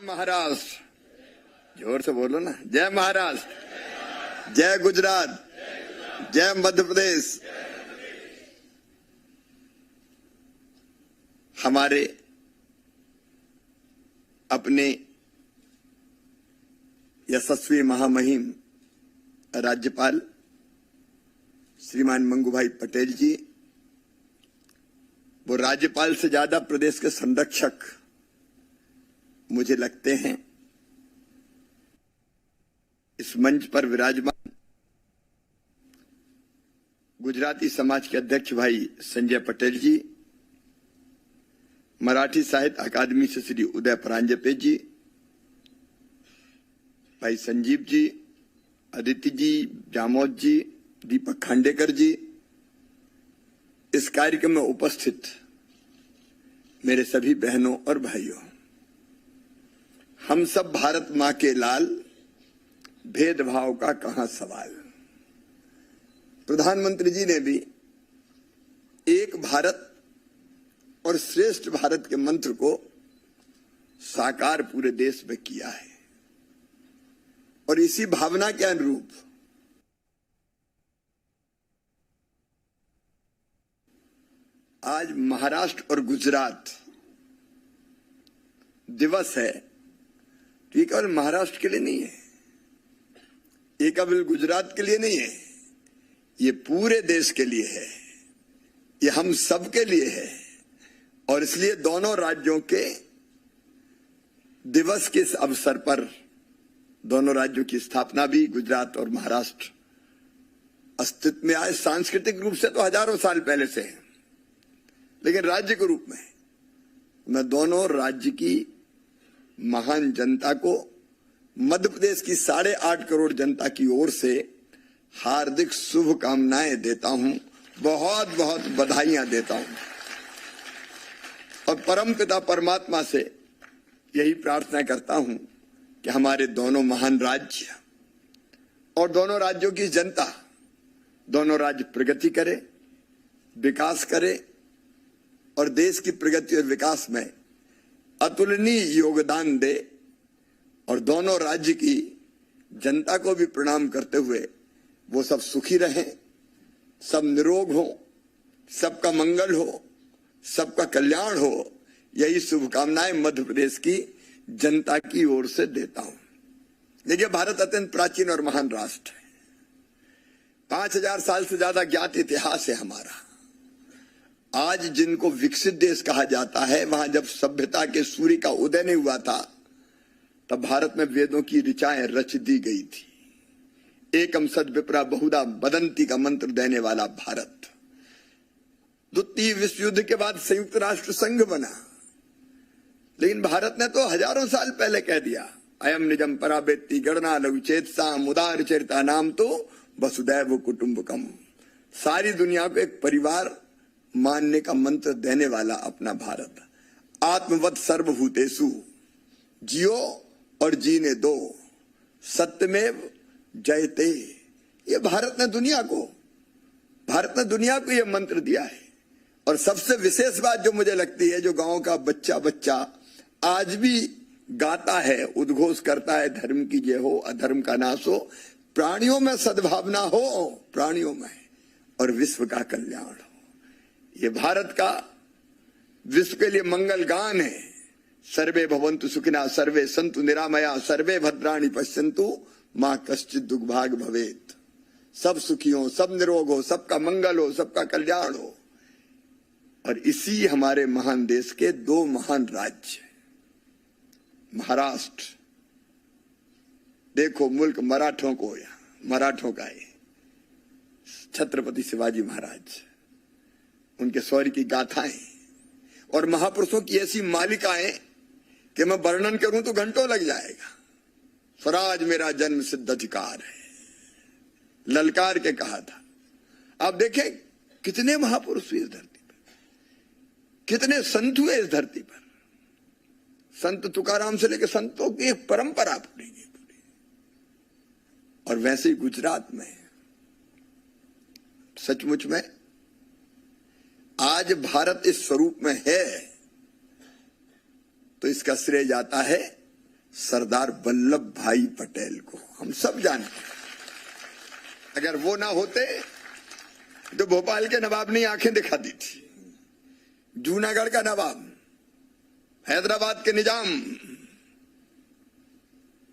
महाराष्ट्र, जोर से बोलो ना। जय महाराष्ट्र, जय गुजरात, जय मध्य प्रदेश। हमारे अपने यशस्वी महामहिम राज्यपाल श्रीमान मंगूभाई पटेल जी, वो राज्यपाल से ज्यादा प्रदेश के संरक्षक मुझे लगते हैं। इस मंच पर विराजमान गुजराती समाज के अध्यक्ष भाई संजय पटेल जी, मराठी साहित्य अकादमी से श्री उदय परांजपे जी, भाई संजीव जी, अदिति जी, जामोद जी, दीपक खांडेकर जी, इस कार्यक्रम में उपस्थित मेरे सभी बहनों और भाइयों, हम सब भारत मां के लाल, भेदभाव का कहां सवाल। प्रधानमंत्री जी ने भी एक भारत और श्रेष्ठ भारत के मंत्र को साकार पूरे देश में किया है और इसी भावना के अनुरूप आज महाराष्ट्र और गुजरात दिवस है। तो ये केवल महाराष्ट्र के लिए नहीं है, ये केवल गुजरात के लिए नहीं है, ये पूरे देश के लिए है, ये हम सब के लिए है। और इसलिए दोनों राज्यों के दिवस के इस अवसर पर दोनों राज्यों की स्थापना भी गुजरात और महाराष्ट्र अस्तित्व में आए। सांस्कृतिक रूप से तो हजारों साल पहले से है, लेकिन राज्य के रूप में मैं दोनों राज्य की महान जनता को, मध्य प्रदेश की 8.5 करोड़ जनता की ओर से हार्दिक शुभकामनाएं देता हूं, बहुत बहुत बधाइयां देता हूं और परमपिता परमात्मा से यही प्रार्थना करता हूं कि हमारे दोनों महान राज्य और दोनों राज्यों की जनता, दोनों राज्य प्रगति करे, विकास करे और देश की प्रगति और विकास में अतुलनीय योगदान दे। और दोनों राज्य की जनता को भी प्रणाम करते हुए वो सब सुखी रहें, सब निरोग हो, सबका मंगल हो, सबका कल्याण हो, यही शुभकामनाएं मध्य प्रदेश की जनता की ओर से देता हूं। देखिए, भारत अत्यंत प्राचीन और महान राष्ट्र है। 5000 साल से ज्यादा ज्ञात इतिहास है हमारा। आज जिनको विकसित देश कहा जाता है, वहां जब सभ्यता के सूर्य का उदय नहीं हुआ था, तब भारत में वेदों की ऋचाएं रच दी गई थी। एकम सद विप्रा बहुधा वदंती का मंत्र देने वाला भारत। द्वितीय विश्व युद्ध के बाद संयुक्त राष्ट्र संघ बना, लेकिन भारत ने तो हजारों साल पहले कह दिया, अयम निजम पराबेत्ति गणना लघु चेतसाम उदार चरिता नाम तो वसुदैव कुटुंबकम। सारी दुनिया को एक परिवार मानने का मंत्र देने वाला अपना भारत। आत्मवत सर्वभूतेषु, जियो और जीने दो, सत्यमेव जयते। ये भारत ने दुनिया को ये मंत्र दिया है। और सबसे विशेष बात जो मुझे लगती है, जो गांव का बच्चा आज भी गाता है, उद्घोष करता है, धर्म की जय हो, अधर्म का नाश हो, प्राणियों में सद्भावना हो, प्राणियों में, और विश्व का कल्याण हो। ये भारत का विश्व के लिए मंगल गान है। सर्वे भवन्तु सुखिनः, सर्वे सन्तु निरामया, सर्वे भद्राणि पश्यन्तु मां कश्चित् दुर्भाग् भवेत्। सब सुखी हो, सब निरोग हो, सबका मंगल हो, सबका कल्याण हो। और इसी हमारे महान देश के दो महान राज्य, महाराष्ट्र, देखो मुल्क मराठों का है, छत्रपति शिवाजी महाराज, उनके शौर्य की गाथाएं और महापुरुषों की ऐसी मालिकाएं कि मैं वर्णन करूं तो घंटों लग जाएगा। स्वराज मेरा जन्म सिद्ध अधिकार है, ललकार के कहा था। आप देखें कितने महापुरुष हुए इस धरती पर, कितने संत हुए इस धरती पर। संत तुकाराम से लेकर संतों की एक परंपरा पूरी। और वैसे ही गुजरात में सचमुच में आज भारत इस स्वरूप में है तो इसका श्रेय जाता है सरदार वल्लभ भाई पटेल को हम सब जानते हैं। अगर वो ना होते तो भोपाल के नवाब ने आंखें दिखा दी थी, जूनागढ़ का नवाब, हैदराबाद के निजाम।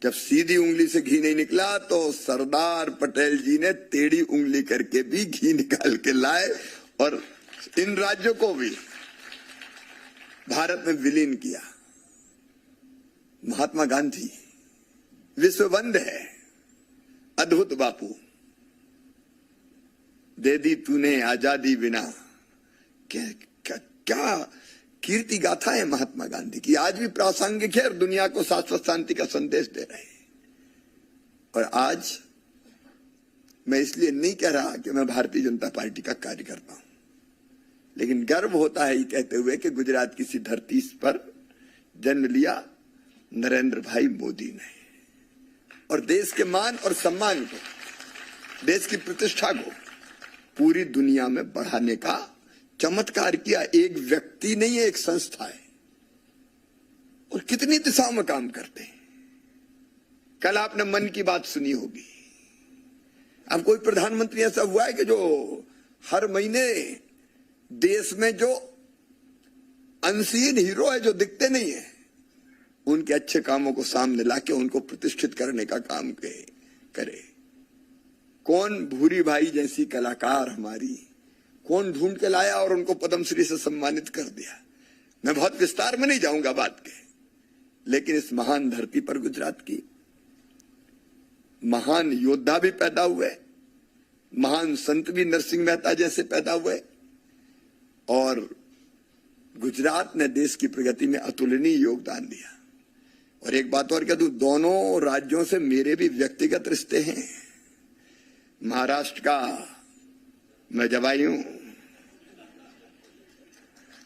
जब सीधी उंगली से घी नहीं निकला तो सरदार पटेल जी ने टेढ़ी उंगली करके भी घी निकाल के लाए और इन राज्यों को भी भारत में विलीन किया। महात्मा गांधी विश्व बंद है, अद्भुत बापू, दे दी तूने आजादी बिना। क्या कीर्ति गाथा है महात्मा गांधी की, आज भी प्रासंगिक है और दुनिया को शाश्वत शांति का संदेश दे रहे हैं। और आज मैं इसलिए नहीं कह रहा कि मैं भारतीय जनता पार्टी का कार्यकर्ता हूं, लेकिन गर्व होता है ये कहते हुए कि गुजरात की सी धरती पर जन्म लिया नरेंद्र भाई मोदी ने और देश के मान और सम्मान को, देश की प्रतिष्ठा को पूरी दुनिया में बढ़ाने का चमत्कार किया। एक व्यक्ति नहीं है, एक संस्था है और कितनी दिशाओं में काम करते हैं। कल आपने मन की बात सुनी होगी। अब कोई प्रधानमंत्री ऐसा हुआ है कि जो हर महीने देश में जो अनसीन हीरो है, जो दिखते नहीं है, उनके अच्छे कामों को सामने लाके उनको प्रतिष्ठित करने का काम करे। कौन भूरी भाई जैसी कलाकार हमारी कौन ढूंढ के लाया और उनको पद्मश्री से सम्मानित कर दिया। मैं बहुत विस्तार में नहीं जाऊंगा बात के, लेकिन इस महान धरती पर गुजरात की महान योद्धा भी पैदा हुए, महान संत भी नरसिंह मेहता जैसे पैदा हुए और गुजरात ने देश की प्रगति में अतुलनीय योगदान दिया। और एक बात और कह दूं, दोनों राज्यों से मेरे भी व्यक्तिगत रिश्ते हैं। महाराष्ट्र का मैं जवाई हूं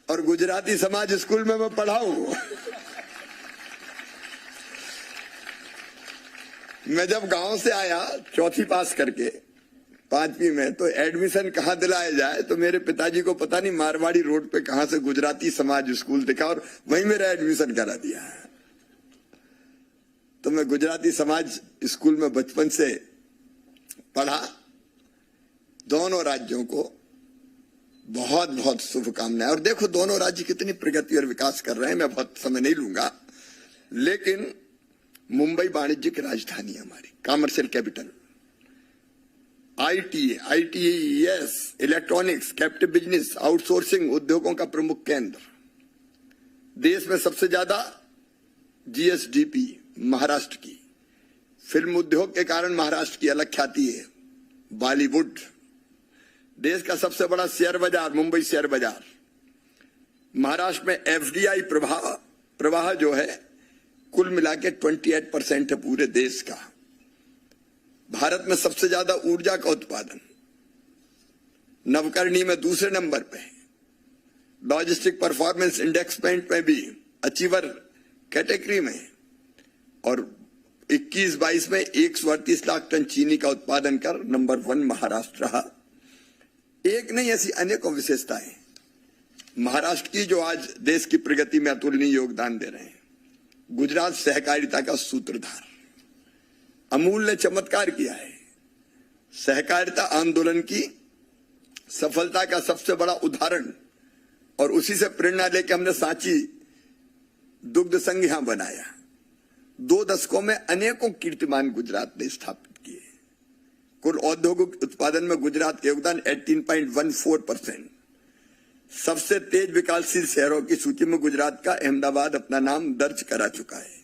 और गुजराती समाज स्कूल में मैं पढ़ा हूं। मैं जब गांव से आया चौथी पास करके 5वीं में, तो एडमिशन कहां दिलाया जाए, तो मेरे पिताजी को पता नहीं मारवाड़ी रोड पे कहां से गुजराती समाज स्कूल दिखा और वहीं मेरा एडमिशन करा दिया। तो मैं गुजराती समाज स्कूल में बचपन से पढ़ा। दोनों राज्यों को बहुत बहुत शुभकामनाएं। और देखो दोनों राज्य कितनी प्रगति और विकास कर रहे हैं। मैं बहुत समय नहीं लूंगा, लेकिन मुंबई वाणिज्यिक राजधानी हमारी, commercial capital, ITS, electronics, captive business, outsourcing उद्योगों का प्रमुख केंद्र, देश में सबसे ज्यादा जीएसडीपी महाराष्ट्र की, फिल्म उद्योग के कारण महाराष्ट्र की अलग ख्याति है, बॉलीवुड, देश का सबसे बड़ा शेयर बाजार मुंबई शेयर बाजार, महाराष्ट्र में एफडीआई प्रवाह जो है कुल मिला के 28% है पूरे देश का, भारत में सबसे ज्यादा ऊर्जा का उत्पादन, नवकरणीय में दूसरे नंबर पे, लॉजिस्टिक परफॉर्मेंस इंडेक्स में भी अचीवर कैटेगरी में, और 21-22 में 138 लाख टन चीनी का उत्पादन कर नंबर 1 महाराष्ट्र रहा। एक नहीं, ऐसी अनेकों विशेषताएं महाराष्ट्र की जो आज देश की प्रगति में अतुलनीय योगदान दे रहे हैं। गुजरात सहकारिता का सूत्रधार, अमूल ने चमत्कार किया है। सहकारिता आंदोलन की सफलता का सबसे बड़ा उदाहरण, और उसी से प्रेरणा लेकर हमने सांची दुग्ध संघ यहां बनाया। 2 दशकों में अनेकों कीर्तिमान गुजरात ने स्थापित किए। कुल औद्योगिक उत्पादन में गुजरात का योगदान 18.14%। सबसे तेज विकासशील शहरों की सूची में गुजरात का अहमदाबाद अपना नाम दर्ज करा चुका है।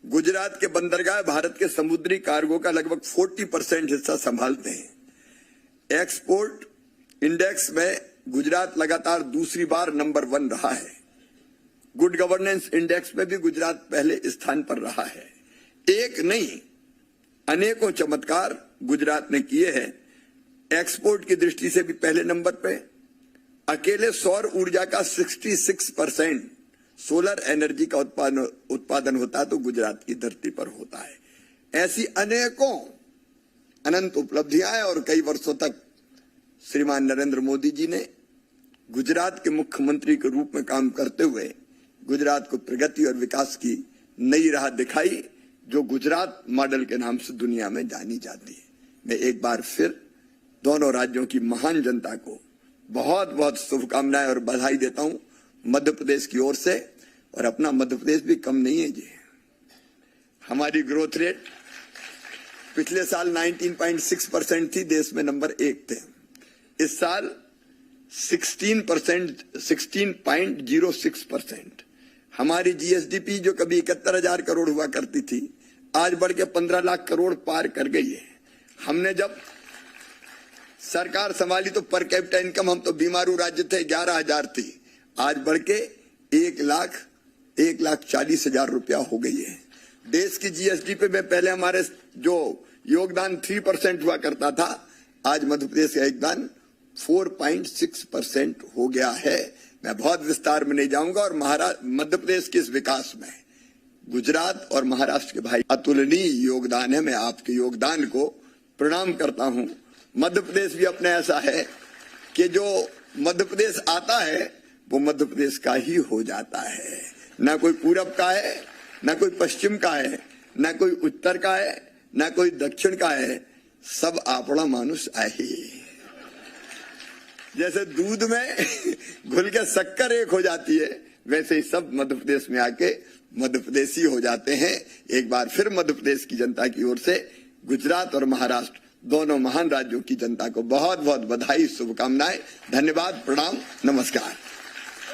गुजरात के बंदरगाह भारत के समुद्री कार्गो का लगभग 40% हिस्सा संभालते हैं। एक्सपोर्ट इंडेक्स में गुजरात लगातार दूसरी बार नंबर 1 रहा है। गुड गवर्नेंस इंडेक्स में भी गुजरात पहले स्थान पर रहा है। एक नहीं, अनेकों चमत्कार गुजरात ने किए हैं। एक्सपोर्ट की दृष्टि से भी पहले नंबर पे, अकेले सौर ऊर्जा का 66% सोलर एनर्जी का उत्पादन होता है तो गुजरात की धरती पर होता है। ऐसी अनेकों अनंत उपलब्धियां हैं और कई वर्षों तक श्रीमान नरेंद्र मोदी जी ने गुजरात के मुख्यमंत्री के रूप में काम करते हुए गुजरात को प्रगति और विकास की नई राह दिखाई जो गुजरात मॉडल के नाम से दुनिया में जानी जाती है। मैं एक बार फिर दोनों राज्यों की महान जनता को बहुत बहुत शुभकामनाएं और बधाई देता हूं मध्य प्रदेश की ओर से। और अपना मध्य प्रदेश भी कम नहीं है जी। हमारी ग्रोथ रेट पिछले साल 19.6% थी, देश में नंबर 1 थे। इस साल 16.06%। हमारी जीएसडीपी जो कभी 71,000 करोड़ हुआ करती थी, आज बढ़ के 15 लाख करोड़ पार कर गई है। हमने जब सरकार संभाली तो पर कैपिटा इनकम, हम तो बीमारू राज्य थे, 11,000 थी, आज बढ़ के 1,40,000 रुपया हो गई है। देश की जीएसडीपी में पहले हमारे जो योगदान 3% हुआ करता था, आज मध्य प्रदेश का योगदान 4.6% हो गया है। मैं बहुत विस्तार में नहीं जाऊंगा। और मध्य प्रदेश के इस विकास में गुजरात और महाराष्ट्र के भाई अतुलनीय योगदान है। मैं आपके योगदान को प्रणाम करता हूं। मध्य प्रदेश भी अपने ऐसा है कि जो मध्य प्रदेश आता है वो मध्य प्रदेश का ही हो जाता है। ना कोई पूरब का है, ना कोई पश्चिम का है, ना कोई उत्तर का है, ना कोई दक्षिण का है, सब आपड़ा मानुष आहे। जैसे दूध में घुल के शक्कर एक हो जाती है, वैसे ही सब मध्य प्रदेश में आके मध्य प्रदेशी हो जाते हैं। एक बार फिर मध्य प्रदेश की जनता की ओर से गुजरात और महाराष्ट्र दोनों महान राज्यों की जनता को बहुत बहुत बधाई, शुभकामनाएं, धन्यवाद, प्रणाम, नमस्कार।